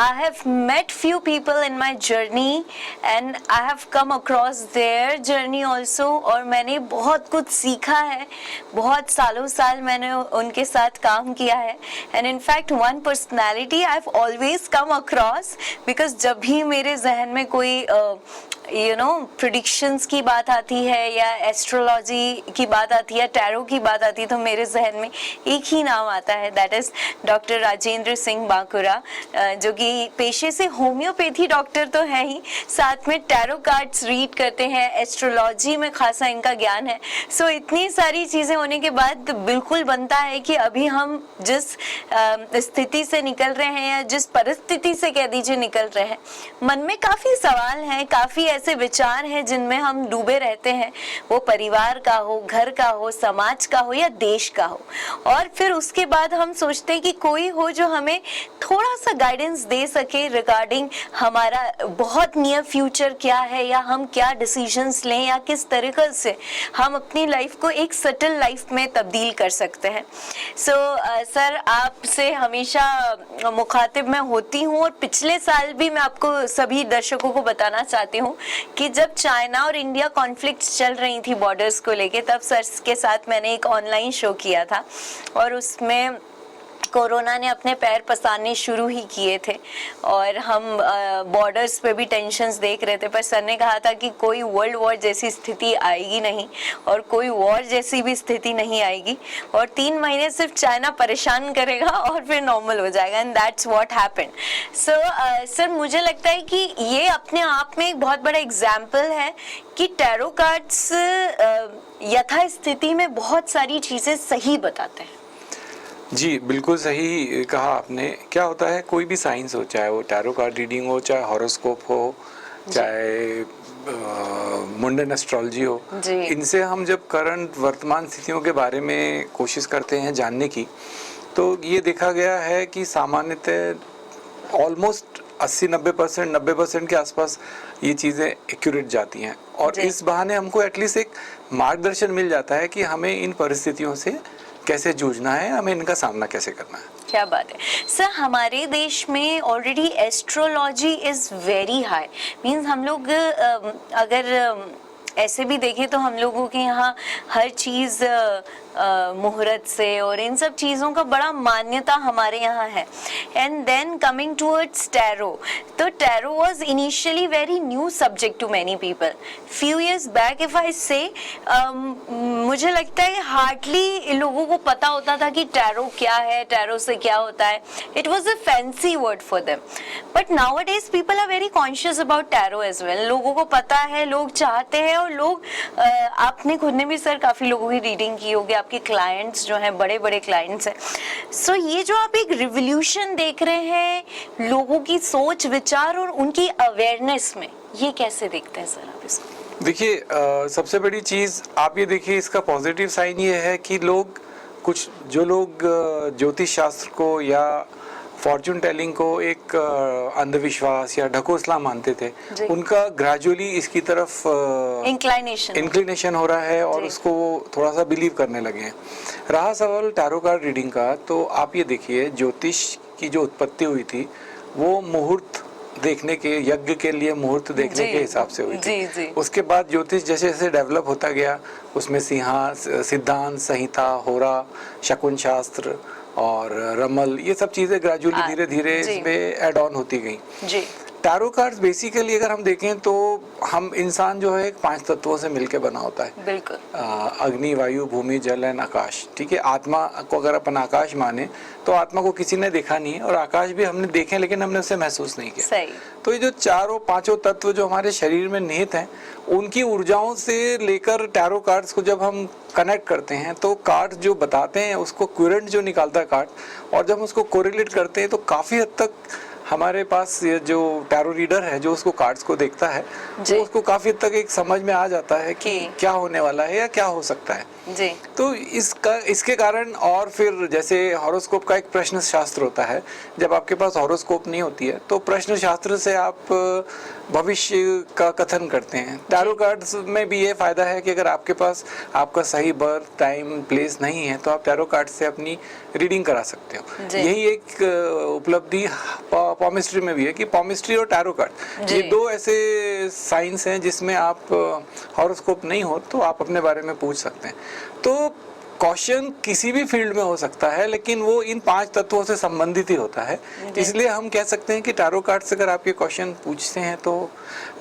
I have met few people in my journey and I have come across their journey also, और मैंने बहुत कुछ सीखा है, बहुत सालों साल मैंने उनके साथ काम किया है. And in fact one personality I've always come across, because जब भी मेरे जहन में कोई प्रेडिक्शंस की बात आती है या एस्ट्रोलॉजी की बात आती है, टैरो की बात आती है, तो मेरे जहन में एक ही नाम आता है, that is doctor Rajendra Singh Bankura, जो कि पेशे से होम्योपैथी डॉक्टर तो है ही, साथ में टैरो कार्ड्स रीड करते हैं, एस्ट्रोलॉजी में खासा इनका ज्ञान है. सो इतनी सारी चीज़ें होने के बाद बिल्कुल बनता है कि अभी हम जिस स्थिति से निकल रहे हैं या जिस परिस्थिति से कह दीजिए निकल रहे हैं, मन में काफ़ी सवाल हैं, काफ़ी ऐसे विचार हैं जिनमें हम डूबे रहते हैं, वो परिवार का हो, घर का हो, समाज का हो या देश का हो. और फिर उसके बाद हम सोचते हैं कि कोई हो जो हमें थोड़ा सा गाइडेंस दे सके रिगार्डिंग हमारा बहुत नियर फ्यूचर क्या है, या हम क्या डिसीजंस लें, या किस तरीके से हम अपनी लाइफ को एक सेटल लाइफ में तब्दील कर सकते हैं. सो सर, आपसे हमेशा मुखातिब मैं होती हूँ, और पिछले साल भी मैं आपको सभी दर्शकों को बताना चाहती हूँ कि जब चाइना और इंडिया कॉन्फ्लिक्ट चल रही थी बॉर्डर्स को लेके, तब सर के साथ मैंने एक ऑनलाइन शो किया था, और उसमें कोरोना ने अपने पैर पसारने शुरू ही किए थे, और हम बॉर्डर्स पे भी टेंशन्स देख रहे थे. पर सर ने कहा था कि कोई वर्ल्ड वॉर जैसी स्थिति आएगी नहीं, और कोई वॉर जैसी भी स्थिति नहीं आएगी, और 3 महीने सिर्फ चाइना परेशान करेगा और फिर नॉर्मल हो जाएगा. And that's what happened. So sir, मुझे लगता है कि ये अपने आप में एक बहुत बड़ा एग्जाम्पल है कि टैरो कार्ड्स यथास्थिति में बहुत सारी चीज़ें सही बताते हैं. जी, बिल्कुल सही कहा आपने. क्या होता है, कोई भी साइंस हो, चाहे वो टैरो कार्ड रीडिंग हो, चाहे हॉरोस्कोप हो, चाहे मुंडन एस्ट्रोलॉजी हो, इनसे हम जब करंट वर्तमान स्थितियों के बारे में कोशिश करते हैं जानने की, तो ये देखा गया है कि सामान्यतः ऑलमोस्ट 80-90% के आसपास ये चीज़ें एक्यूरेट जाती हैं, और इस बहाने हमको एटलीस्ट एक मार्गदर्शन मिल जाता है कि हमें इन परिस्थितियों से कैसे जूझना है, हमें इनका सामना कैसे करना है. क्या बात है सर. हमारे देश में already astrology is very high, means हम लोग अगर ऐसे भी देखें तो हम लोगों के यहाँ हर चीज़ मुहूर्त से और इन सब चीज़ों का बड़ा मान्यता हमारे यहाँ है. And then coming towards tarot, तो tarot was initially very new subject to many people. Few years back if I say, मुझे लगता है हार्डली लोगों को पता होता था कि टैरो क्या है, टैरो से क्या होता है. It was a fancy word for them, but nowadays people are very conscious about tarot as well. लोगों को पता है, लोग चाहते हैं, और लोग आपने खुद ने भी सर काफ़ी लोगों की रीडिंग की होगी, आपके क्लाइंट्स जो हैं बड़े बड़े क्लाइंट्स हैं. सो ये जो आप एक रिवोल्यूशन देख रहे हैं लोगों की सोच विचार और उनकी अवेयरनेस में, ये कैसे देखते हैं सर आप इसको? देखिए, सबसे बड़ी चीज़ आप ये देखिए, इसका पॉजिटिव साइन ये है कि लोग जो लोग ज्योतिष शास्त्र को या फॉर्चून टेलिंग को एक अंधविश्वास या ढकोसला मानते थे, उनका ग्रेजुअली इसकी तरफ इंक्लिनेशन हो रहा है, और उसको थोड़ा सा बिलीव करने लगे हैं. रहा सवाल टैरो कार्ड रीडिंग का, तो आप ये देखिए, ज्योतिष की जो उत्पत्ति हुई थी वो मुहूर्त देखने के, यज्ञ के लिए मुहूर्त देखने के हिसाब से हुई थी. उसके बाद ज्योतिष जैसे जैसे डेवलप होता गया, उसमें सिद्धांत, संहिता, होरा, शकुन शास्त्र और रमल, ये सब चीज़ें ग्रेजुअली धीरे धीरे इसमें ऐड ऑन होती गई. टैरो कार्ड्स बेसिकली अगर हम देखें तो हम इंसान जो है 5 तत्वों से मिलकर बना होता है. बिल्कुल. अग्नि, वायु, भूमि, जल एंड आकाश. ठीक है, आत्मा को अगर अपन आकाश माने तो आत्मा को किसी ने देखा नहीं है, और आकाश भी हमने देखे लेकिन हमने उसे महसूस नहीं किया. सही. तो ये जो 4-5 तत्व जो हमारे शरीर में निहित हैं, उनकी ऊर्जाओं से लेकर टैरो कार्ड्स को जब हम कनेक्ट करते हैं, तो कार्ड जो बताते हैं उसको क्यूरेंट जो निकालता है कार्ड, और जब हम उसको कोरिलेट करते हैं तो काफ़ी हद तक हमारे पास ये जो टैरो रीडर है जो उसको कार्ड्स को देखता है, वो उसको काफ़ी हद तक एक समझ में आ जाता है कि क्या होने वाला है या क्या हो सकता है. जी. तो इसके कारण, और फिर जैसे हॉरोस्कोप का एक प्रश्न शास्त्र होता है, जब आपके पास हॉरोस्कोप नहीं होती है तो प्रश्न शास्त्र से आप भविष्य का कथन करते हैं। टैरो कार्ड्स में भी ये फायदा है कि अगर आपके पास आपका सही बर्थ टाइम प्लेस नहीं है तो आप टैरो कार्ड से अपनी रीडिंग करा सकते हो। यही एक उपलब्धि पॉमिस्ट्री में भी है कि पॉमिस्ट्री और टैरो कार्ड ये दो ऐसे साइंस हैं जिसमें आप हॉरोस्कोप नहीं हो तो आप अपने बारे में पूछ सकते हैं। तो क्वेश्चन किसी भी फील्ड में हो सकता है, लेकिन वो इन 5 तत्वों से संबंधित ही होता है। इसलिए हम कह सकते हैं कि टैरो कार्ड से अगर आप ये क्वेश्चन पूछते हैं तो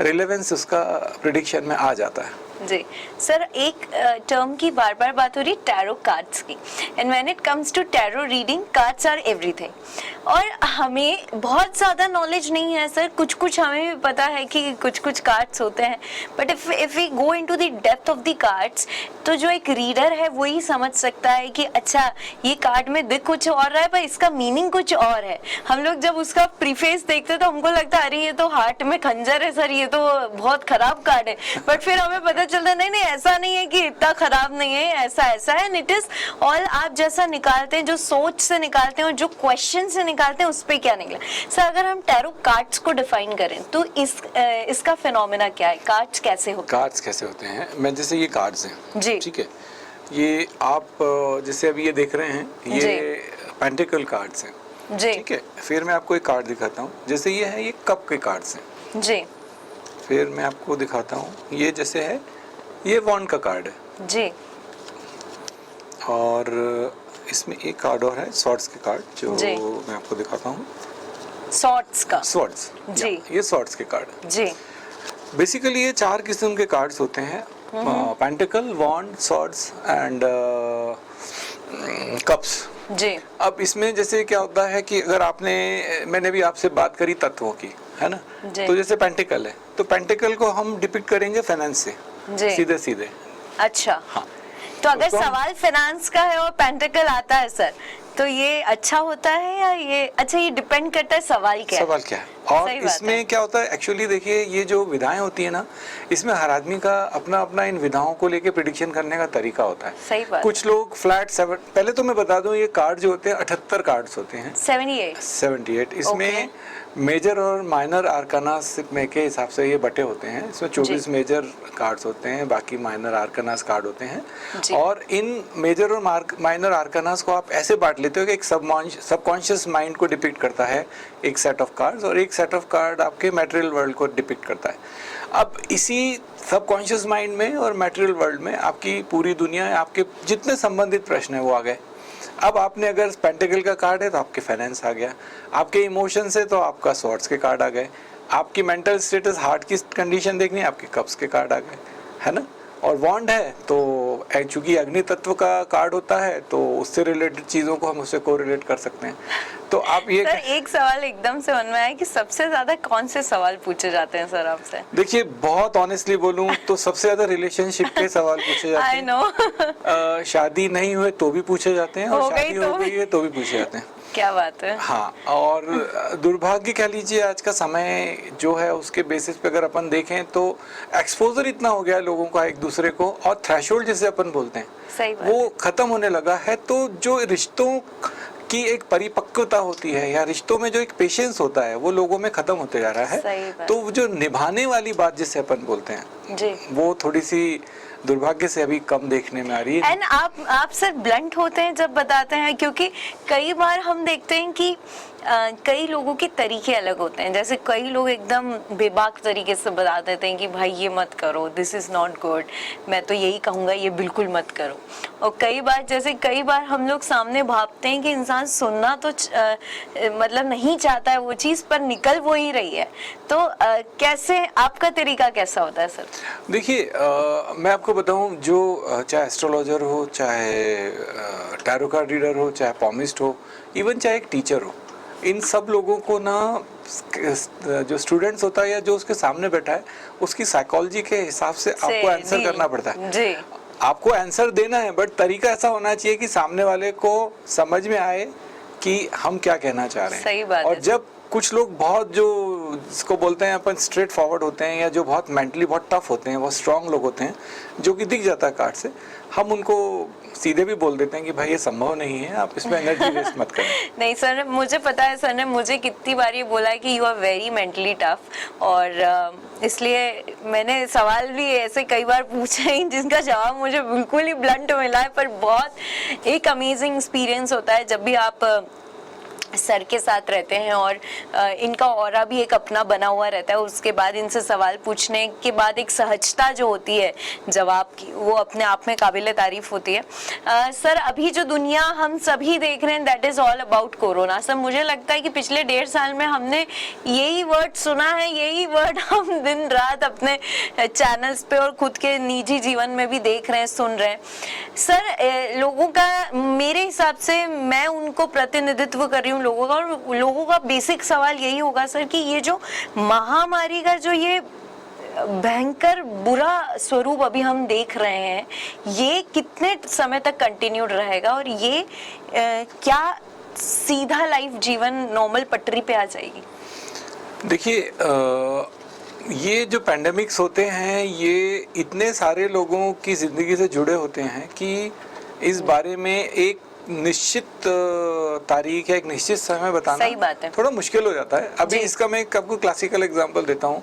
रिलेवेंस उसका प्रेडिक्शन में आ जाता है। जी सर, एक टर्म की बार बार बात हो रही टैरो कार्ड्स की, and when it comes to tarot reading, cards are everything. और हमें बहुत ज़्यादा नॉलेज नहीं है सर, कुछ हमें भी पता है कि कुछ कार्ड्स होते हैं, but if we go into the depth of the cards तो जो एक रीडर है वो ही समझ सकता है कि अच्छा ये कार्ड में दिख कुछ और रहा है पर इसका मीनिंग कुछ और है। हम लोग जब उसका प्रीफेस देखते हैं तो हमको लगता है अरे ये तो हार्ट में खंजर है सर, ये तो बहुत खराब कार्ड है, बट फिर हमें पता चलता नहीं ऐसा नहीं है कि इतना खराब नहीं है, ऐसा है। एंड इट इज ऑल आप जैसा निकालते हैं, जो सोच से निकालते हैं और जो क्वेश्चन से निकालते हैं उस पे क्या निकला। सर अगर हम टैरो कार्ड्स को डिफाइन करें तो इसका फिनोमेना क्या है, कार्ड्स कैसे होते हैं? मैं जैसे ये कार्ड्स हैं जी, ठीक है, ये आप जैसे अभी ये देख रहे हैं, ये पेंटिकल कार्ड्स हैं जी, ठीक है। फिर मैं आपको एक कार्ड दिखाता हूँ, जैसे ये है, ये कप के कार्ड्स हैं जी। फिर मैं आपको दिखाता हूँ, ये जैसे है, ये वॉन्ड का कार्ड है जी। और इसमें एक कार्ड और है, स्वॉर्ड्स के कार्ड, जो मैं आपको दिखाता हूँ। स्वॉर्ड्स जी, ये स्वॉर्ड्स के कार्ड जी। बेसिकली ये 4 किस्म के कार्ड्स होते हैं, pentacle, wand, swords and cups जी। अब इसमें जैसे क्या होता है कि अगर मैंने भी आपसे बात करी तत्वों की, है ना, तो जैसे पेंटिकल है तो पेंटिकल को हम डिपिक्ट करेंगे फाइनेंस से सीधे। अच्छा हाँ, तो अगर सवाल फाइनेंस का है और पेंटिकल आता है सर, तो ये अच्छा होता है या ये अच्छा, ये डिपेंड करता है सवाल क्या है। और इसमें क्या होता है एक्चुअली, देखिए ये जो विधाएं होती है ना, इसमें हर आदमी का अपना अपना इन विधाओं को लेके प्रेडिक्शन करने का तरीका होता है। सही बात। कुछ लोग फ्लैट 7, पहले तो मैं बता दूं, ये कार्ड जो होते हैं 78 कार्ड्स होते हैं, 78। इसमें मेजर और माइनर आर्कानास में के हिसाब से ये बटे होते हैं। इसमें 24 मेजर कार्ड्स होते हैं, बाकी माइनर आर्कानास कार्ड होते हैं। और इन मेजर और माइनर आर्कानास को आप ऐसे बांट लेते हो कि एक सबकॉन्शियस माइंड को डिपिक्ट करता है एक सेट ऑफ कार्ड्स, और एक सेट ऑफ कार्ड आपके मटेरियल वर्ल्ड को डिपिक्ट करता है। अब इसी सबकॉन्शियस माइंड में और मटेरियल वर्ल्ड में आपकी पूरी दुनिया, आपके जितने संबंधित प्रश्न है वो आ गए। अब आपने अगर पेंटिकल का कार्ड है तो आपके फाइनेंस आ गया, आपके इमोशंस है तो आपका स्वॉर्ड्स के कार्ड आ गए, आपकी मेंटल स्टेटस, हार्ट की कंडीशन देखनी है, आपके कप्स के कार्ड आ गए, है ना। और वॉन्ड है तो चूंकि अग्नि तत्व का कार्ड होता है तो उससे रिलेटेड चीजों को हम उससे कोरिलेट कर सकते हैं। तो आप ये सर एक सवाल एकदम से मन में आया कि सबसे ज्यादा कौन से सवाल पूछे जाते हैं सर आपसे? देखिए बहुत ऑनेस्टली बोलूं तो सबसे ज्यादा रिलेशनशिप के सवाल पूछे जाते हैं। I know। शादी नहीं हुए तो भी पूछे जाते हैं, और शादी हो गई है तो भी पूछे जाते हैं। क्या बात है। हाँ, और दुर्भाग्य कह लीजिए आज का समय जो है उसके बेसिस पे अगर अपन देखें तो एक्सपोजर इतना हो गया है लोगों का एक दूसरे को, और थ्रेशोल्ड जिसे अपन बोलते हैं वो खत्म होने लगा है। तो जो रिश्तों की एक परिपक्वता होती है या रिश्तों में जो एक पेशेंस होता है वो लोगों में खत्म होते जा रहा है। तो जो निभाने वाली बात जिसे अपन बोलते हैं जी, वो थोड़ी सी दुर्भाग्य से अभी कम देखने में आ रही है। एंड आप सर ब्लंट होते हैं जब बताते हैं, क्योंकि कई बार हम देखते हैं कि कई लोगों के तरीके अलग होते हैं। जैसे कई लोग एकदम बेबाक तरीके से बता देते हैं कि भाई ये मत करो, दिस इज़ नॉट गुड, मैं तो यही कहूँगा ये बिल्कुल मत करो। और कई बार हम लोग सामने भापते हैं कि इंसान सुनना तो मतलब नहीं चाहता है वो चीज़, पर निकल वो ही रही है। तो कैसे आपका तरीका कैसा होता है सर? देखिए मैं आपको बताऊं, जो चाहे एस्ट्रोलॉजर हो, चाहे टैरो कार्ड रीडर हो, चाहे पॉमिस्ट हो, इवन चाहे एक टीचर हो, इन सब लोगों को ना जो स्टूडेंट्स होता है या जो उसके सामने बैठा है उसकी साइकोलॉजी के हिसाब से आपको आंसर करना पड़ता है जी। आपको आंसर देना है, बट तरीका ऐसा होना चाहिए कि सामने वाले को समझ में आए कि हम क्या कहना चाह रहे हैं। सही बात और है। जब कुछ लोग बहुत जो इसको बोलते हैं अपन स्ट्रेट फॉरवर्ड होते हैं या जो बहुत मेंटली बहुत टफ होते हैं, बहुत स्ट्रांग लोग होते हैं, जो कि दिख जाता है कार्ड से, हम उनको सीधे भी बोल देते हैं कि भाई ये संभव नहीं है, आप इसमें एनर्जी वेस्ट मत करें। नहीं सर, मुझे पता है, सर ने मुझे कितनी बार ये बोला है कि you are very mentally tough, और इसलिए मैंने सवाल भी ऐसे कई बार पूछे हैं जिनका जवाब मुझे बिल्कुल ही ब्लंट मिला है, पर बहुत एक अमेजिंग एक्सपीरियंस होता है जब भी आप सर के साथ रहते हैं और इनका ऑरा भी एक अपना बना हुआ रहता है। उसके बाद इनसे सवाल पूछने के बाद एक सहजता जो होती है जवाब की, वो अपने आप में काबिल तारीफ होती है। सर, अभी जो दुनिया हम सभी देख रहे हैं, that is all about corona. Sir, मुझे लगता है कि पिछले 1.5 साल में हमने यही वर्ड सुना है, यही वर्ड हम दिन रात अपने चैनल्स पे और खुद के निजी जीवन में भी देख रहे हैं, सुन रहे हैं। सर, लोगों का, मेरे हिसाब से, मैं उनको प्रतिनिधित्व कर रही हूँ लोगों का, और लोगों का बेसिक सवाल यही होगा सर कि ये जो महामारी का जो ये भयंकर बुरा स्वरूप अभी हम देख रहे हैं, ये कितने समय तक कंटिन्यूड रहेगा, और ये क्या सीधा लाइफ जीवन नॉर्मल पटरी पे आ जाएगी? देखिए, ये जो पैंडेमिक्स होते हैं, ये इतने सारे लोगों की ज़िंदगी से जुड़े होते हैं कि इस बारे में एक निश्चित तारीख या एक निश्चित समय बताना सही बात है, थोड़ा मुश्किल हो जाता है। अभी इसका मैं आपको क्लासिकल एग्जांपल देता हूँ।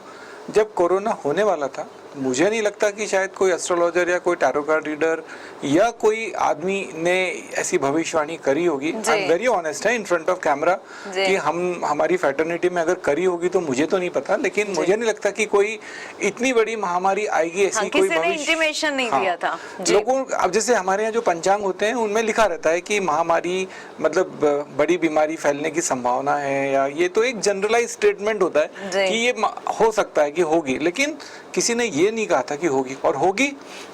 जब कोरोना होने वाला था, मुझे नहीं लगता कि शायद कोई एस्ट्रोलॉजर या कोई टैरो कार्ड रीडर या कोई आदमी ने ऐसी भविष्यवाणी करी होगी। आई एम वेरी ऑनेस्ट है इन फ्रंट ऑफ कैमरा कि हमारी फैटर्निटी में अगर करी होगी तो मुझे तो नहीं पता, लेकिन मुझे नहीं लगता कि कोई इतनी बड़ी महामारी आएगी, ऐसी कोई भविष्य इंटीमेशन नहीं दिया था लोगों। अब जैसे हमारे यहाँ जो पंचांग होते हैं उनमें लिखा रहता है कि महामारी मतलब बड़ी बीमारी फैलने की संभावना है, या ये तो एक जनरलाइज स्टेटमेंट होता है कि ये हो सकता है कि होगी, लेकिन किसी ने ये नहीं कहा था कि होगी। और होगी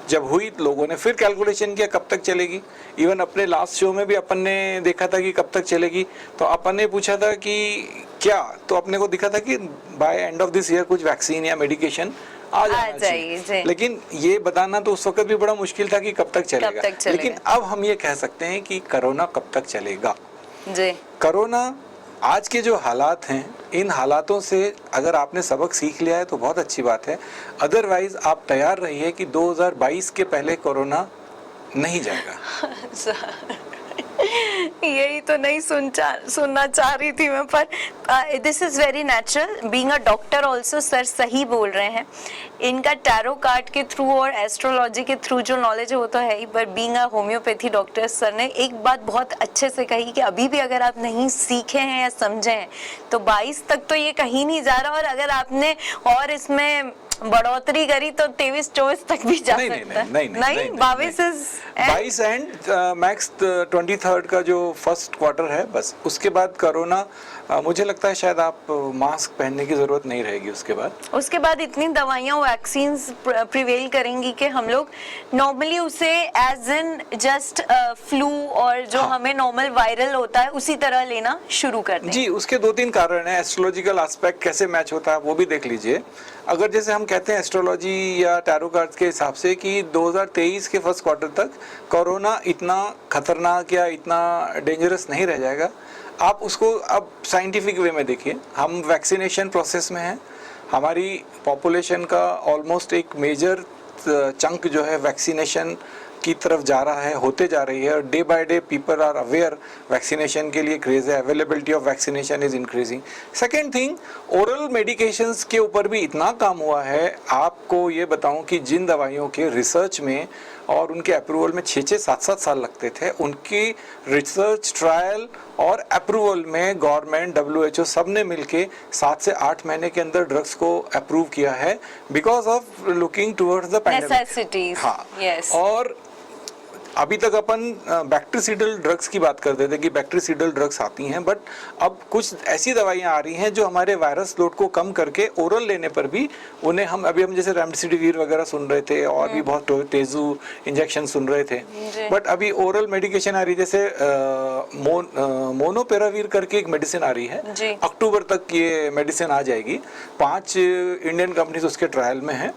जब हुई, लोगों ने फिर कैलकुलेशन किया कब तक चलेगी। इवन अपने लास्ट शो में भी अपन ने देखा था कि कब तक चलेगी, तो अपन ने पूछा था कि क्या, तो अपने को दिखा था कि by end of this year कुछ वैक्सीन या मेडिकेशन आ जाना चाहिए। लेकिन ये बताना तो उस वक्त भी बड़ा मुश्किल था कि कब तक चलेगा। लेकिन अब हम ये कह सकते हैं कि कोरोना कब तक चलेगा। कोरोना आज के जो हालात हैं, इन हालातों से अगर आपने सबक सीख लिया है तो बहुत अच्छी बात है, अदरवाइज आप तैयार रहिए कि 2022 के पहले कोरोना नहीं जाएगा। यही तो नहीं सुनना चाह रही थी मैं, पर this is very natural. Being a doctor also, sir सही बोल रहे हैं। इनका टैरो कार्ड के थ्रू और एस्ट्रोलॉजी के थ्रू जो नॉलेज है वो तो है ही, पर being a homeopathy doctor, sir ने एक बात बहुत अच्छे से कही कि अभी भी अगर आप नहीं सीखे हैं या समझे हैं तो 22 तक तो ये कहीं नहीं जा रहा, और अगर आपने और इसमें बढ़ोतरी करी तो 23-24 तक भी जा सकता है। नहीं, 22 एंड मैक्स 23rd का जो फर्स्ट क्वार्टर है, बस उसके बाद कोरोना, मुझे लगता है शायद आप मास्क पहनने की जरूरत नहीं रहेगी। उसके बाद इतनी दवाइयाँ, वैक्सीन्स प्रिवेल करेंगी कि हम लोग नॉर्मली उसे एज इन जस्ट फ्लू और जो हमें नॉर्मल वायरल होता है उसी तरह लेना शुरू कर दें। जी, उसके 2-3 कारण है। एस्ट्रोलॉजिकल एस्पेक्ट कैसे मैच होता है वो भी देख लीजिए। अगर जैसे हम कहते हैं एस्ट्रोलॉजी या टैरो कार्ड्स के हिसाब से कि 2023 के फर्स्ट क्वार्टर तक कोरोना इतना खतरनाक या इतना डेंजरस नहीं रह जाएगा, आप उसको अब साइंटिफिक वे में देखिए। हम वैक्सीनेशन प्रोसेस में हैं, हमारी पॉपुलेशन का ऑलमोस्ट एक मेजर चंक जो है वैक्सीनेशन की तरफ जा रहा है, होते जा रही है, और day by day people are aware, vaccination के लिए क्रेज है, availability of vaccination is increasing. Second thing, oral medications के ऊपर भी इतना काम हुआ है। आपको ये बताऊं कि जिन दवाइयों के रिसर्च में और उनके अप्रूवल में 6-6, 7-7 साल लगते थे, उनकी रिसर्च, ट्रायल और अप्रूवल में गवर्नमेंट, WHO सब ने मिलके 7 से 8 महीने के अंदर ड्रग्स को अप्रूव किया है, because of looking towards the pandemic. हाँ, yes. और अभी तक अपन बैक्टीरियल ड्रग्स की बात करते थे कि बैक्टीरियल ड्रग्स आती हैं, बट अब कुछ ऐसी दवाइयां आ रही हैं जो हमारे वायरस लोड को कम करके ओरल लेने पर भी उन्हें हम जैसे रेमडेसिविर वगैरह सुन रहे थे, और भी बहुत तेजू इंजेक्शन सुन रहे थे, बट अभी ओरल मेडिकेशन आ रही है। जैसे मोनोपेरावीर करके एक मेडिसिन आ रही है, अक्टूबर तक ये मेडिसिन आ जाएगी। 5 इंडियन कंपनीज उसके ट्रायल में हैं,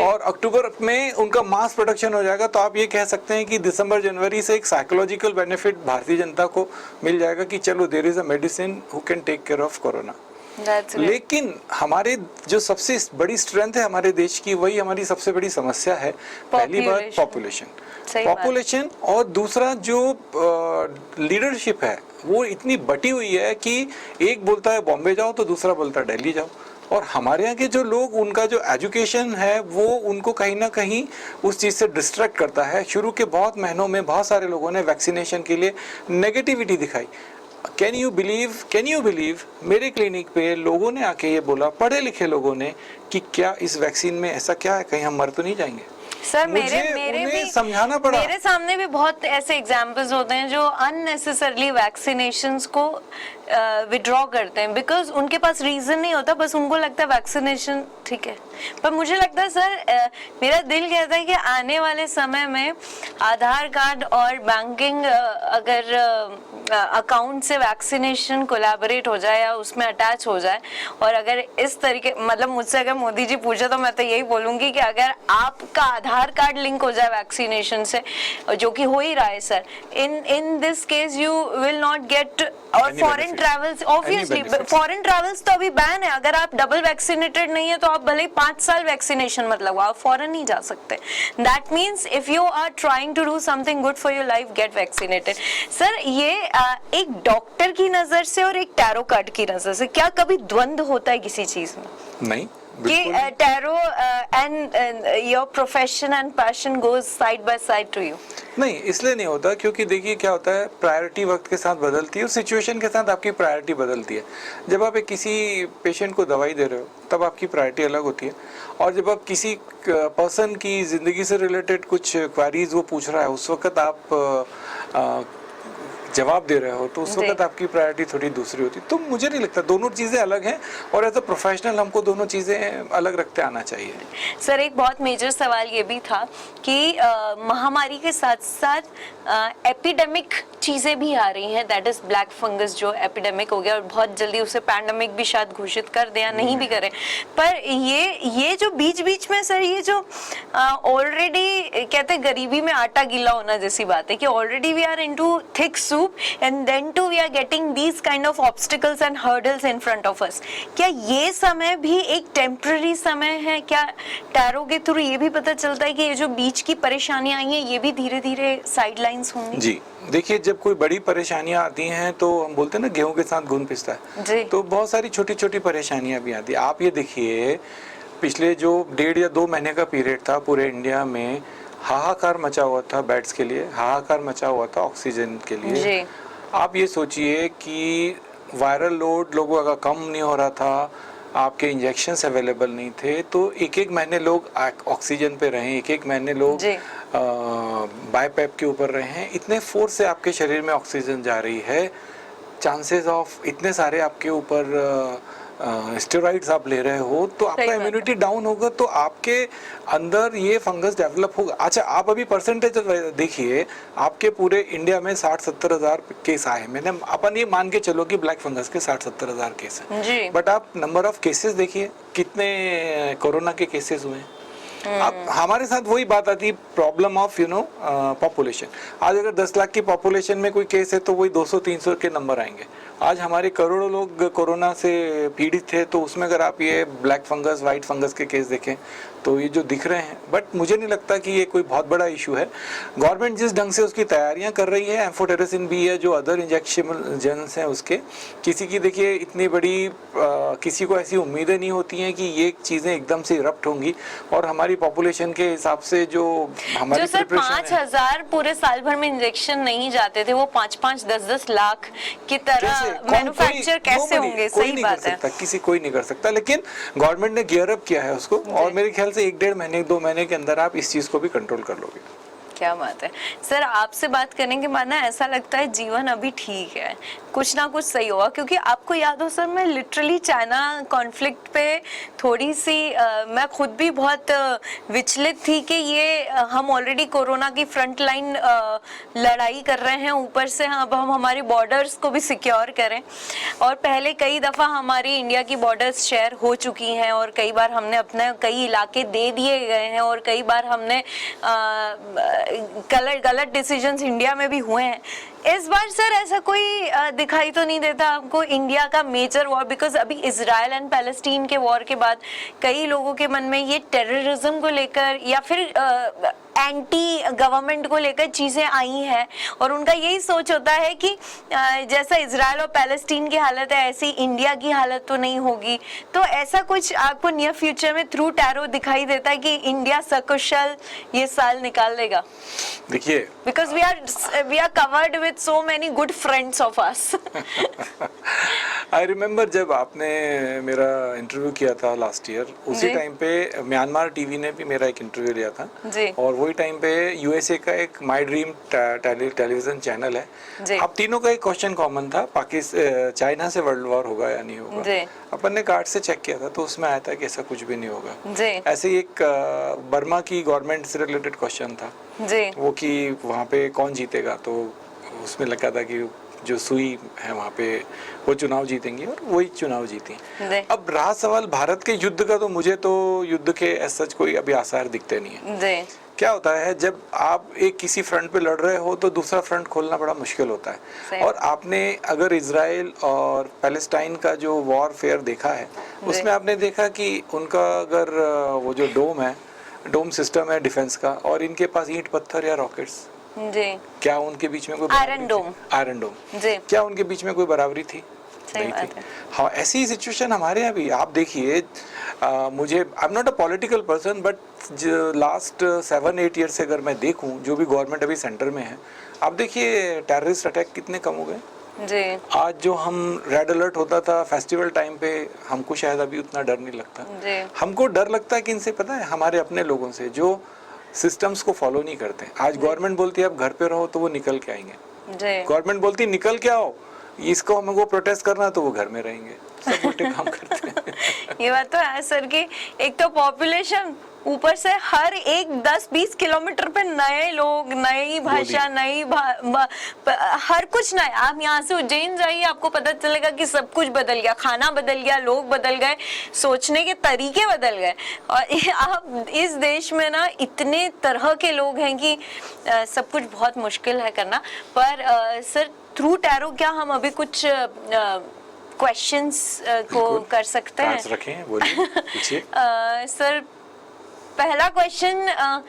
और अक्टूबर में उनका मास प्रोडक्शन हो जाएगा। तो आप ये कह सकते हैं कि दिसंबर जनवरी से एक साइकोलॉजिकल बेनिफिट भारतीय जनता को मिल जाएगा कि चलो there is a medicine who can take care of corona. That's great. लेकिन हमारे जो सबसे बड़ी स्ट्रेंथ है हमारे देश की, वही हमारी सबसे बड़ी समस्या है। पहली बात Population. पॉपुलेशन, सही बात। पॉपुलेशन, और दूसरा जो लीडरशिप है वो इतनी बटी हुई है कि एक बोलता है बॉम्बे जाओ तो दूसरा बोलता है दिल्ली जाओ। और हमारे यहाँ के जो लोग, उनका जो एजुकेशन है वो उनको कहीं ना कहीं उस चीज़ से डिस्ट्रैक्ट करता है। शुरू के बहुत महीनों में बहुत सारे लोगों ने वैक्सीनेशन के लिए नेगेटिविटी दिखाई। कैन यू बिलीव मेरे क्लिनिक पे लोगों ने आके ये बोला, पढ़े लिखे लोगों ने, कि क्या इस वैक्सीन में ऐसा क्या है, कहीं हम मर तो नहीं जाएंगे। सर मुझे मेरे उन्हें भी समझाना पड़ा। मेरे सामने भी बहुत ऐसे एग्जांपल्स होते हैं जो अननेसेसरली वैक्सीनेशंस को विड्रॉ करते हैं, बिकॉज उनके पास रीजन नहीं होता, बस उनको लगता है वैक्सीनेशन ठीक है। पर मुझे लगता है सर, मेरा दिल कहता है कि आने वाले समय में आधार कार्ड और बैंकिंग अगर अकाउंट से वैक्सीनेशन कोलैबोरेट हो जाए या उसमें अटैच हो जाए, और अगर इस तरीके, मतलब मुझसे अगर मोदी जी पूछे तो मैं तो यही बोलूंगी कि अगर आपका आधार कार्ड लिंक हो जाए वैक्सीनेशन से, जो कि हो ही रहा है sir, in this case you will not get, और foreign travels, obviously foreign travels तो अभी बैन है। अगर आप डबल वैक्सीनेटेड नहीं है तो आप भले ही 5 साल वैक्सीनेशन मत लगवाओ, आप फॉरेन नहीं जा सकते। That means if you are trying to do something good for your life, get vaccinated. Sir ये एक डॉक्टर की नजर से और एक टैरो कार्ड की नजर से क्या कभी द्वंद्व होता है किसी चीज में? नहीं, कि tarot and your profession and passion goes side by side to you? नहीं, इसलिए नहीं होता क्योंकि देखिए क्या होता है, प्रायोरिटी वक्त के साथ बदलती है और सिचुएशन के साथ आपकी प्रायोरिटी बदलती है। जब आप एक किसी पेशेंट को दवाई दे रहे हो तब आपकी प्रायोरिटी अलग होती है, और जब आप किसी पर्सन की ज़िंदगी से रिलेटेड कुछ क्वेरीज वो पूछ रहा है, उस वक्त आप जवाब दे रहे हो तो उस वक्त आपकी प्रायोरिटी थोड़ी दूसरी होती है। तो मुझे नहीं लगता, दोनों चीज़ें अलग हैं, और एज अ प्रोफेशनल हमको दोनों चीज़ें अलग रखते आना चाहिए। सर एक बहुत मेजर सवाल ये भी था कि महामारी के साथ साथ एपिडेमिक चीज़ें भी आ रही हैं, दैट इज ब्लैक फंगस जो एपिडेमिक हो गया, और बहुत जल्दी उसे पैंडेमिक भी शायद घोषित कर दें या नहीं भी करें। पर ये जो बीच बीच में सर, ये जो ऑलरेडी कहते हैं गरीबी में आटा गीला होना जैसी बात है, कि already we are into thick soup and then too we are getting these kind of obstacles and hurdles in front of us। क्या ये समय भी एक टेम्पररी समय है? क्या टैरो के थ्रू ये भी पता चलता है कि ये जो बीच की परेशानियां आई हैं ये भी धीरे धीरे साइडलाइंस होंगी? जी देखिए, जब कोई बड़ी परेशानियां आती हैं तो हम बोलते हैं ना, गेहूं के साथ घुन पिसता है जी। तो बहुत सारी छोटी छोटी परेशानियां भी आती है। आप ये देखिए, पिछले जो 1.5 या 2 महीने का पीरियड था, पूरे इंडिया में हाहाकार मचा हुआ था बेड्स के लिए, हाहाकार मचा हुआ था ऑक्सीजन के लिए जी। आप ये सोचिए कि वायरल लोड लोगों का कम नहीं हो रहा था, आपके इंजेक्शंस अवेलेबल नहीं थे, तो एक महीने लोग ऑक्सीजन पे रहे, एक महीने लोग बाईपैप के ऊपर रहे हैं। इतने फोर्स से आपके शरीर में ऑक्सीजन जा रही है, चांसेस ऑफ इतने सारे आपके ऊपर स्टेरॉइड्स आप ले रहे हो तो आपका इम्यूनिटी डाउन होगा, तो आपके अंदर ये फंगस डेवलप होगा। अच्छा, आप अभी परसेंटेज देखिए, आपके पूरे इंडिया में 60-70 हज़ार केस आए, मैंने अपन ये मान के चलो कि ब्लैक फंगस के 60-70 हज़ार केस हैं, बट आप नंबर ऑफ केसेस देखिए, कितने कोरोना के केसेस हुए हैं। अब हमारे साथ वही बात आती है, प्रॉब्लम ऑफ पॉपुलेशन। आज अगर 10 लाख की पॉपुलेशन में कोई केस है तो वही 200-300 के नंबर आएंगे। आज हमारे करोड़ों लोग कोरोना से पीड़ित थे, तो उसमें अगर आप ये ब्लैक फंगस, वाइट फंगस के केस देखें तो ये जो दिख रहे हैं, बट मुझे नहीं लगता कि ये कोई बहुत बड़ा इशू है। गवर्नमेंट जिस ढंग से उसकी तैयारियां कर रही है, एम्फोटेरेसिन भी है, जो अदर इंजेक्शंस हैं उसके, किसी की देखिए इतनी बड़ी किसी को ऐसी उम्मीदें नहीं होती हैं कि ये चीज़ें एकदम से इरप्ट होंगी, और हमारी पॉपुलेशन के हिसाब से जो हमारी सर 5,000 पूरे साल भर में इंजेक्शन नहीं जाते थे, वो 5-5, 10-10 लाख की तरह मैन्युफैक्चर कैसे होंगे? सही बात है, कोई नहीं कर सकता, लेकिन गवर्नमेंट ने गियर अप किया है उसको, और मेरे ख्याल से 1-1.5 महीने 2 महीने के अंदर आप इस चीज को भी कंट्रोल कर लोगे। क्या बात है सर, आपसे बात करने के बाद ना ऐसा लगता है जीवन अभी ठीक है, कुछ ना कुछ सही होगा। क्योंकि आपको याद हो सर, मैं लिटरली चाइना कॉन्फ्लिक्ट पे थोड़ी सी मैं खुद भी बहुत विचलित थी कि ये हम ऑलरेडी कोरोना की फ्रंट लाइन लड़ाई कर रहे हैं, ऊपर से अब हम हमारी बॉर्डर्स को भी सिक्योर करें। और पहले कई दफ़ा हमारी इंडिया की बॉर्डर्स शेयर हो चुकी हैं, और कई बार हमने अपने कई इलाके दे दिए गए हैं, और कई बार हमने गलत डिसीजंस इंडिया में भी हुए हैं। इस बार सर ऐसा कोई दिखाई तो नहीं देता आपको इंडिया का मेजर वॉर, बिकॉज अभी इजराइल एंड पैलेस्टीन के वॉर के बाद कई लोगों के मन में ये टेररिज्म को लेकर या फिर एंटी गवर्नमेंट को लेकर चीजें आई हैं, और उनका यही सोच होता है कि जैसा इजराइल और पैलेस्टीन की हालत है ऐसी इंडिया की हालत तो नहीं होगी। तो ऐसा कुछ आपको नियर फ्यूचर में थ्रू टैरो दिखाई देता है कि इंडिया सकुशल ये साल निकाल लेगा? देखिए, because we are covered with so many good friends of us. I remember जब आपने मेरा इंटरव्यू किया था लास्ट ईयर, उसी जी। टाइम पे म्यांमार टीवी ने भी मेरा एक इंटरव्यू लिया था जी। और वही टाइम पे यूएसए का एक माई ड्रीम टेलीविजन चैनल जी। है। आप तीनों का एक क्वेश्चन कॉमन था, पाकिस्तान चाइना से वर्ल्ड वॉर होगा या नहीं होगा। जी। अपन ने कार्ड से चेक किया था तो उसमें आया था कि ऐसा कुछ भी नहीं होगा। जी। ऐसे ही एक बर्मा की गवर्नमेंट से रिलेटेड क्वेश्चन था जी। वो कि वहाँ पे कौन जीतेगा, तो उसमें लगा था कि जो सुई है वहाँ पे वो चुनाव जीतेंगी और वही चुनाव जीती। जी। अब रहा सवाल भारत के युद्ध का, तो मुझे तो युद्ध के ऐसा कोई अभी आसार दिखते नहीं है। जी। क्या होता है जब आप एक किसी फ्रंट पे लड़ रहे हो तो दूसरा फ्रंट खोलना बड़ा मुश्किल होता सही। है। और आपने अगर इजराइल और पैलेस्टाइन का जो वॉरफेयर देखा है उसमें आपने देखा कि उनका अगर वो जो डोम सिस्टम है डिफेंस का, और इनके पास ईंट पत्थर या रॉकेट्स, जी। क्या उनके बीच में कोई आयरन डोम। आयरन डोम, जी। क्या उनके बीच में कोई बराबरी थी? सही नहीं बात थी। है। हाँ, ऐसी ही सिचुएशन हमारे यहाँ भी। आप देखिए, मुझे I am not a political person, but last 7-8 year से अगर मैं देखूं जो भी गवर्नमेंट अभी सेंटर में है, आप देखिए टेररिस्ट अटैक कितने कम हो गए। जी। आज जो हम रेड अलर्ट होता था फेस्टिवल टाइम पे, हमको शायद अभी उतना डर नहीं लगता। जी। हमको डर लगता है कि इनसे, पता है, हमारे अपने लोगों से जो सिस्टम्स को फॉलो नहीं करते। आज गवर्नमेंट बोलती है आप घर पे रहो तो वो निकल के आएंगे। जी। गवर्नमेंट बोलती है निकल के आओ, इसको हमको प्रोटेस्ट करना तो वो घर में रहेंगे। सब उल्टे काम करते हैं। ये बात तो है सर कि एक तो पॉपुलेशन, ऊपर से हर एक 10-20 किलोमीटर पे नए लोग, नई भाषा, हर कुछ नया। आप यहाँ से उज्जैन जाइए आपको पता चलेगा कि सब कुछ बदल गया, खाना बदल गया, लोग बदल गए, सोचने के तरीके बदल गए। और आप इस देश में ना इतने तरह के लोग हैं कि सब कुछ बहुत मुश्किल है करना। पर सर थ्रू टैरो क्या हम अभी कुछ क्वेश्चंस को कर सकते हैं? रखें, बोलिए, पूछिए। सर पहला क्वेश्चन,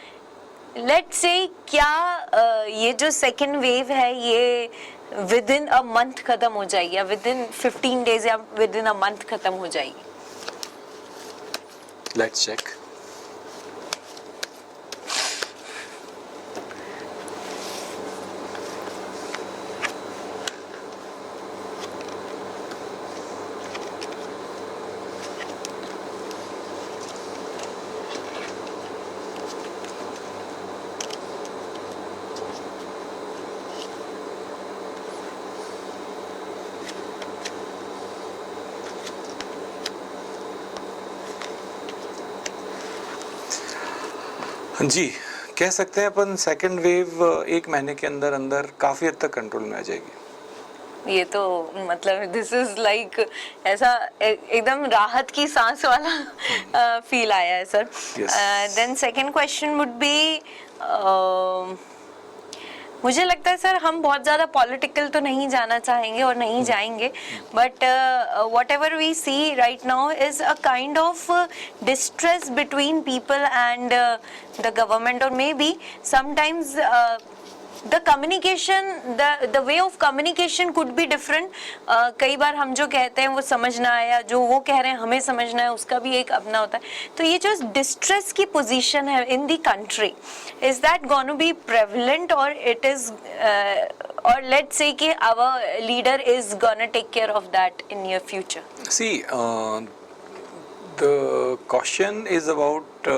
लेट्स से क्या ये जो सेकेंड वेव है ये विद इन अ मंथ खत्म हो जाएगी, या विद इन 15 डेज या विद इन अ मंथ खत्म हो जाएगी? Let's check. जी, कह सकते हैं अपन सेकंड वेव 1 महीने के अंदर अंदर काफी हद तक कंट्रोल में आ जाएगी। ये तो मतलब दिस इज लाइक ऐसा एकदम राहत की सांस वाला फील आया है sir. Then second question would be, मुझे लगता है सर हम बहुत ज़्यादा पॉलिटिकल तो नहीं जाना चाहेंगे और नहीं जाएंगे, but whatever we see right now is a kind of distress between people and the government, और may be sometimes the communication, the way of communication could be different. कई बार हम जो कहते हैं वो समझना है, या जो वो कह रहे हैं हमें समझना है, उसका भी एक अपना होता है। तो ये जो डिस्ट्रेस की पोजीशन है in the country, is that gonna be prevalent, और इट इज और लेट्स से कि our leader is gonna take care of that in near future? See, the question is about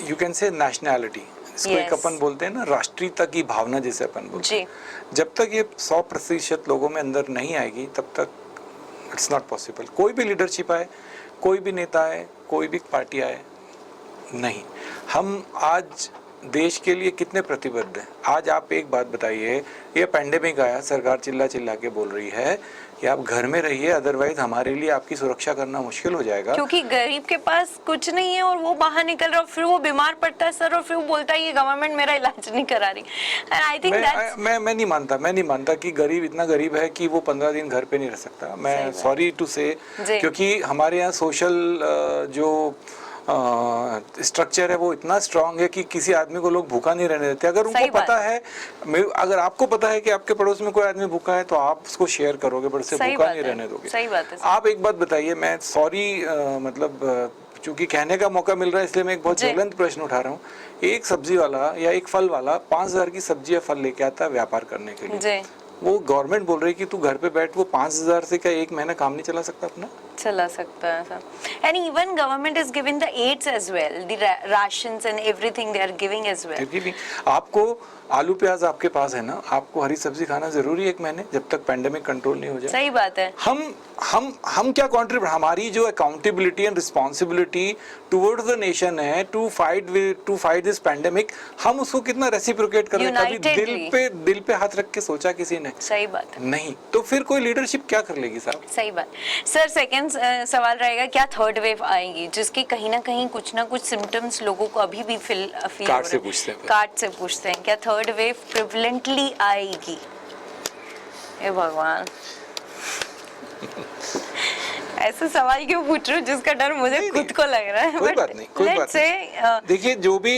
you can say nationality. इसको एक Yes. अपन बोलते हैं ना, राष्ट्रीयता की भावना जिसे अपन बोलते हैं। जब तक ये 100% लोगों में अंदर नहीं आएगी तब तक इट्स नॉट पॉसिबल। कोई भी लीडरशिप आए, कोई भी नेता आए, कोई भी पार्टी आए, नहीं। हम आज देश के लिए कितने प्रतिबद्ध हैं? आज आप एक बात बताइए, ये पेंडेमिक आया, सरकार चिल्ला चिल्ला के बोल रही है कि आप घर में रहिए, अदरवाइज हमारे लिए आपकी सुरक्षा करना मुश्किल हो जाएगा। क्योंकि गरीब के पास कुछ नहीं है और वो बाहर निकल रहा है, फिर वो बीमार पड़ता है सर, और फिर वो बोलता है ये गवर्नमेंट मेरा इलाज नहीं करा रही। एंड आई थिंक दैट्स मैं नहीं मानता कि गरीब इतना गरीब है कि वो 15 दिन घर पे नहीं रह सकता। मैं सॉरी टू से, क्योंकि हमारे यहाँ सोशल जो स्ट्रक्चर है वो इतना स्ट्रांग है कि किसी आदमी को लोग भूखा नहीं रहने देते। अगर उनको पता है, अगर आपको पता है कि आपके पड़ोस में कोई आदमी भूखा है तो आप उसको शेयर करोगे, बट उससे भूखा नहीं रहने दोगे। सही बात है। आप एक बात बताइए, मैं सॉरी मतलब चूंकि कहने का मौका मिल रहा है इसलिए मैं एक बहुत ज्वलंत प्रश्न उठा रहा हूँ। एक सब्जी वाला या एक फल वाला 5,000 की सब्जी या फल लेके आता है व्यापार करने के लिए, वो गवर्नमेंट बोल रही है कि तू घर पे बैठ, वो 5,000 से क्या एक महीना काम नहीं चला सकता अपना? चला सकता है sir. And even government is giving the aids as well, the rations and everything they are giving as well. आपको आलू प्याज आपके पास है ना, आपको हरी सब्जी खाना जरूरी है एक महीने, जब तक पेंडेमिक कंट्रोल नहीं हो जाए। सही बात है। हम क्या कंट्रीब्यूट, हमारी जो accountability and responsibility towards the nation है टू फाइट दिस पेंडेमिक, हम उसको कितना रेसिप्रोकेट कर रहे हैं? कभी दिल पे हाथ रख के सोचा किसी ने? सही बात है। नहीं, तो फिर कोई लीडरशिप क्या कर लेगी साहब? सही बात। सर सेकंड सवाल रहेगा, क्या थर्ड वेव आएगी जिसके कहीं ना कहीं कुछ ना कुछ सिम्टम्स लोगों को अभी भी फील कार्ड से पूछते हैं क्या थर्ड वेव प्रिवलेंटली आएगी? हे भगवान, ऐसे सवाल क्यों पूछ रहे हो जिसका डर मुझे खुद को लग रहा है? कोई बात नहीं। देखिए, जो भी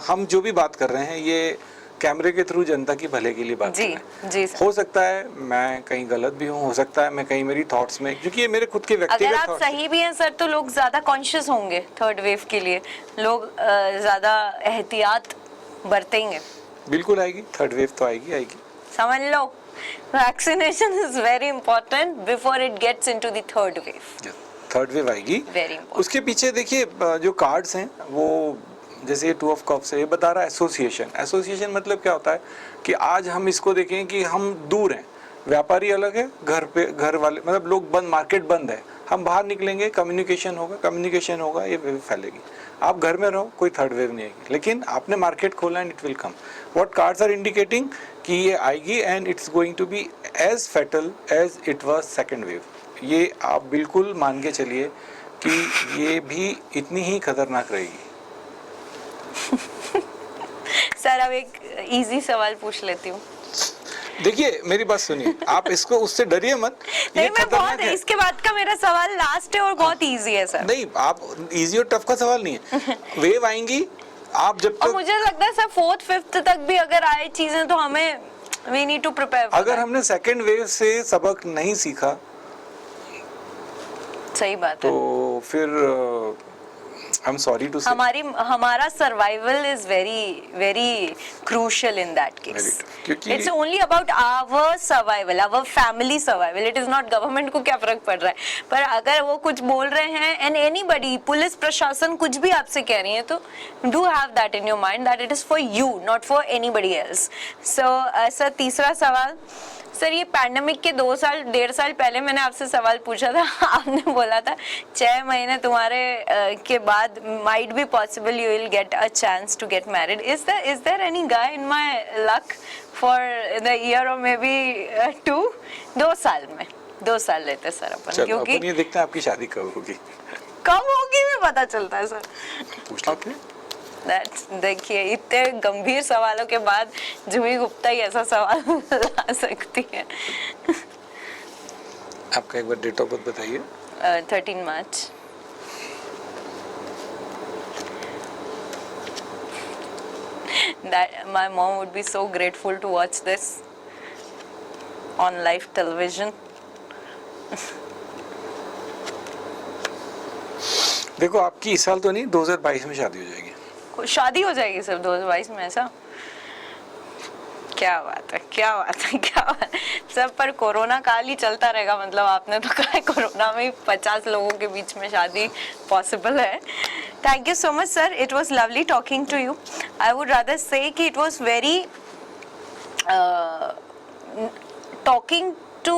हम जो भी बात कर रहे हैं ये कैमरे के थ्रू जनता की भले के लिए बात कर रहे हैं। जी हो सकता है मैं कहीं गलत भी हूँ, हो सकता है मैं कहीं मेरी थॉट्स में, क्योंकि ये मेरे खुद के व्यक्तिगत अगर आप सही भी हैं सर तो लोग ज्यादा कॉन्शियस होंगे थर्ड वेव के लिए, लोग ज्यादा एहतियात बरतेंगे। बिल्कुल आएगी, थर्ड वेव तो आएगी। समझ लो, vaccination is very important before it gets into the third wave. Third wave आएगी, वेरी इंपॉर्टेंट। उसके पीछे देखिए जो कार्ड्स हैं वो, जैसे ये 2 ऑफ कप्स है, ये बता रहा है एसोसिएशन मतलब क्या होता है कि आज हम इसको देखें कि हम दूर हैं, व्यापारी अलग है, घर वाले मतलब लोग बंद, मार्केट बंद है, हम बाहर निकलेंगे, कम्युनिकेशन होगा, ये वेव फैलेगी। आप घर में रहो, कोई थर्ड वेव नहीं आएगी, लेकिन आपने मार्केट खोला and it will come. What cards are indicating कि ये आएगी and it's going to be as fatal as it was second wave. ये आप बिल्कुल मान के चलिए कि ये भी इतनी ही खतरनाक रहेगी। सर अब एक इजी सवाल पूछ लेती हूँ। देखिए मेरी बात सुनिए, आप इसको उससे डरिए मत। नहीं, मैं बहुत, इसके बाद का मेरा सवाल लास्ट है और बहुत इजी है सर। नहीं, आप इजी और टफ का सवाल नहीं है। वेव आएंगी, आप जब तक, और मुझे लगता है सर 4th 5th तक भी अगर आए चीजें तो हमें we need to prepare। अगर हमने सेकेंड वेव से सबक नहीं सीखा, सही बात है, तो फिर I'm sorry to say, हमारा survival is very crucial in that case. It's only about our survival, our family survival. It is not government को क्या फर्क पड़ रहा है, पर अगर वो कुछ बोल रहे हैं एंड एनीबडी, पुलिस प्रशासन कुछ भी आपसे कह रही है, तो do have that in your mind that it is for you, not for anybody else. Sir तीसरा सवाल, सर ये पैंडेमिक के 1.5 साल पहले मैंने आपसे सवाल पूछा था, आपने बोला था 6 महीने तुम्हारे के बाद might be possible you will get a chance to get married. Is there any guy in my luck for the year or maybe 2? 2 साल में 2 साल लेते सर अपन, क्योंकि अपन ये देखते हैं आपकी शादी कब होगी। कब होगी में पता चलता है सर। पूछ लेते हैं। देखिए इतने गंभीर सवालों के बाद जूही गुप्ता ही ऐसा सवाल ला सकती है। आपका एक बार डेट ऑफ बर्थ बताइए। 13 मार्च। That my mom would be so grateful to watch this on live television. देखो आपकी इस साल तो नहीं, 2022 में शादी हो जाएगी। शादी हो जाएगी सर 2022 में? ऐसा क्या बात है। सब पर कोरोना काल ही चलता रहेगा, मतलब आपने तो कहा है कोरोना में 50 लोगों के बीच में शादी पॉसिबल है। Thank you so much sir, it was lovely talking to you. I would rather say कि it was very talking to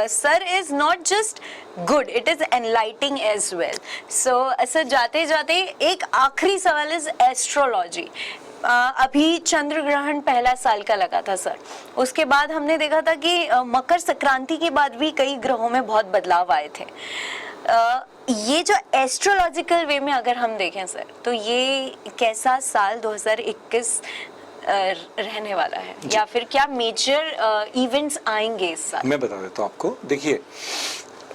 sir is not just good, it is enlightening as well. So sir जाते जाते एक आखिरी सवाल is astrology. अभी चंद्र ग्रहण पहला साल का लगा था सर। उसके बाद हमने देखा था कि मकर संक्रांति के बाद भी कई ग्रहों में बहुत बदलाव आए थे। ये जो एस्ट्रोलॉजिकल वे में अगर हम देखें सर, तो ये कैसा साल 2021 रहने वाला है, या फिर क्या मेजर इवेंट्स आएंगे इस साल? मैं बता देता हूँ आपको। देखिए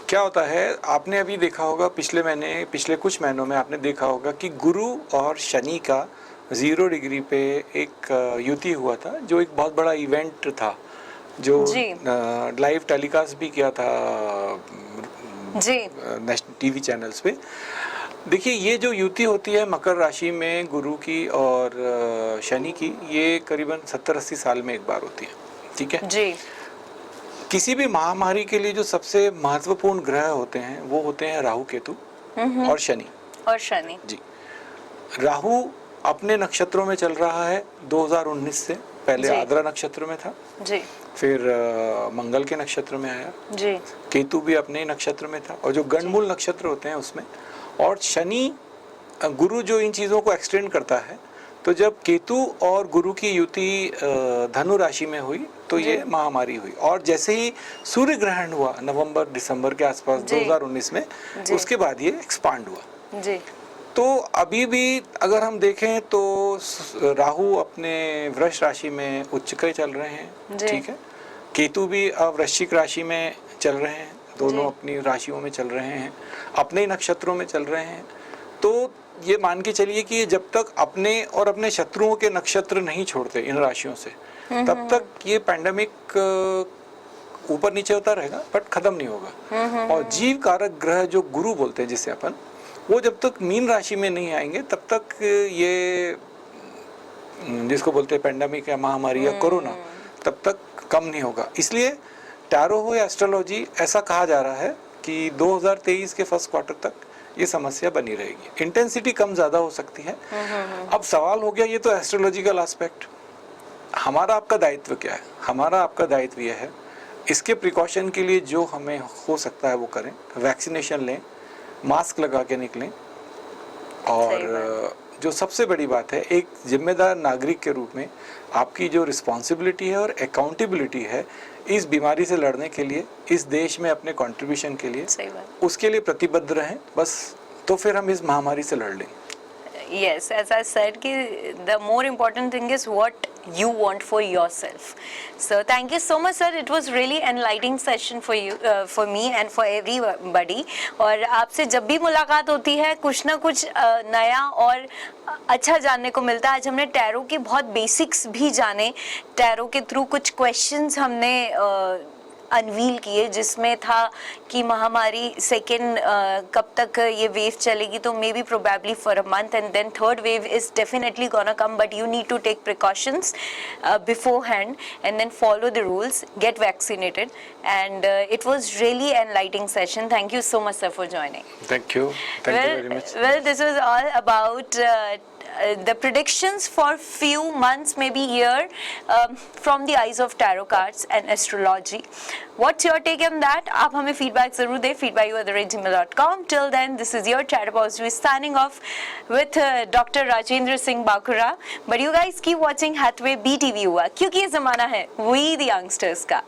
क्या होता है, आपने अभी देखा होगा पिछले कुछ महीनों में आपने देखा होगा कि गुरु और शनि का 0 डिग्री पे एक युति हुआ था, जो एक बहुत बड़ा इवेंट था, जो लाइव टेलीकास्ट भी किया था जी नेशनल टीवी चैनल्स पे। देखिए ये जो युति होती है मकर राशि में गुरु की और शनि की, ये करीबन 70-80 साल में एक बार होती है, ठीक है जी। किसी भी महामारी के लिए जो सबसे महत्वपूर्ण ग्रह होते हैं वो होते हैं राहु केतु और शनि जी। राहु अपने नक्षत्रों में चल रहा है 2019 से, पहले आद्रा नक्षत्र में था जी, फिर मंगल के नक्षत्र में आया जी, केतु भी अपने ही नक्षत्र में था, और जो गणमूल नक्षत्र होते हैं उसमें, और शनि गुरु जो इन चीज़ों को एक्सटेंड करता है। तो जब केतु और गुरु की युति धनु राशि में हुई तो ये महामारी हुई, और जैसे ही सूर्य ग्रहण हुआ नवंबर दिसंबर के आसपास 2019 में, उसके बाद ये एक्सपांड हुआ जी। तो अभी भी अगर हम देखें तो राहु अपने वृष राशि में उच्च के चल रहे हैं, ठीक है, केतु भी अब वृश्चिक राशि में चल रहे हैं, दोनों अपनी राशियों में चल रहे हैं, अपने नक्षत्रों में चल रहे हैं। तो ये मान के चलिए कि जब तक अपने और अपने शत्रुओं के नक्षत्र नहीं छोड़ते इन राशियों से, तब तक ये पैंडेमिक ऊपर नीचे होता रहेगा, बट खत्म नहीं होगा। और जीव कारक ग्रह जो गुरु बोलते हैं जिसे अपन, वो जब तक मीन राशि में नहीं आएंगे तब तक ये जिसको बोलते हैं पैंडेमिक या महामारी या कोरोना, तब तक कम नहीं होगा। इसलिए टैरो हो या एस्ट्रोलॉजी, ऐसा कहा जा रहा है कि 2023 के फर्स्ट क्वार्टर तक ये समस्या बनी रहेगी। इंटेंसिटी कम ज़्यादा हो सकती है। अब सवाल हो गया, ये तो एस्ट्रोलॉजिकल एस्पेक्ट, हमारा आपका दायित्व क्या है? हमारा आपका दायित्व यह है, इसके प्रिकॉशन के लिए जो हमें हो सकता है वो करें। वैक्सीनेशन लें, मास्क लगा के निकलें, और जो सबसे बड़ी बात है, एक जिम्मेदार नागरिक के रूप में आपकी जो रिस्पॉन्सिबिलिटी है और अकाउंटेबिलिटी है इस बीमारी से लड़ने के लिए, इस देश में अपने कंट्रीब्यूशन के लिए, उसके लिए प्रतिबद्ध रहें बस, तो फिर हम इस महामारी से लड़ लेंगे। Yes, as I said, the more important thing is what you want for yourself. So thank you so much, sir. It was really enlightening session for you, for me and for everybody. और आपसे जब भी मुलाकात होती है कुछ ना कुछ नया और अच्छा जानने को मिलता है। आज हमने टैरो के बहुत बेसिक्स भी जाने, टैरो के थ्रू कुछ क्वेश्चंस हमने अनवील किए, जिसमें था कि महामारी सेकेंड कब तक ये वेव चलेगी, तो maybe probably for a month, and then third wave is definitely gonna come, but you need to take precautions beforehand and then follow the rules, get vaccinated, and it was really enlightening session. Thank you so much sir for joining. Thank you very much. Well, this was all about the predictions for few months, maybe year, from the eyes of tarot cards and astrology. What's your take on that? आप हमें feedback ज़रूर दें, feedback@gmail.com. Till then, this is your Tarot Positive signing off with Dr. Rajendra Singh Bakura. But you guys keep watching Hathway BTV हुआ, क्योंकि ये ज़माना है We the Youngsters का.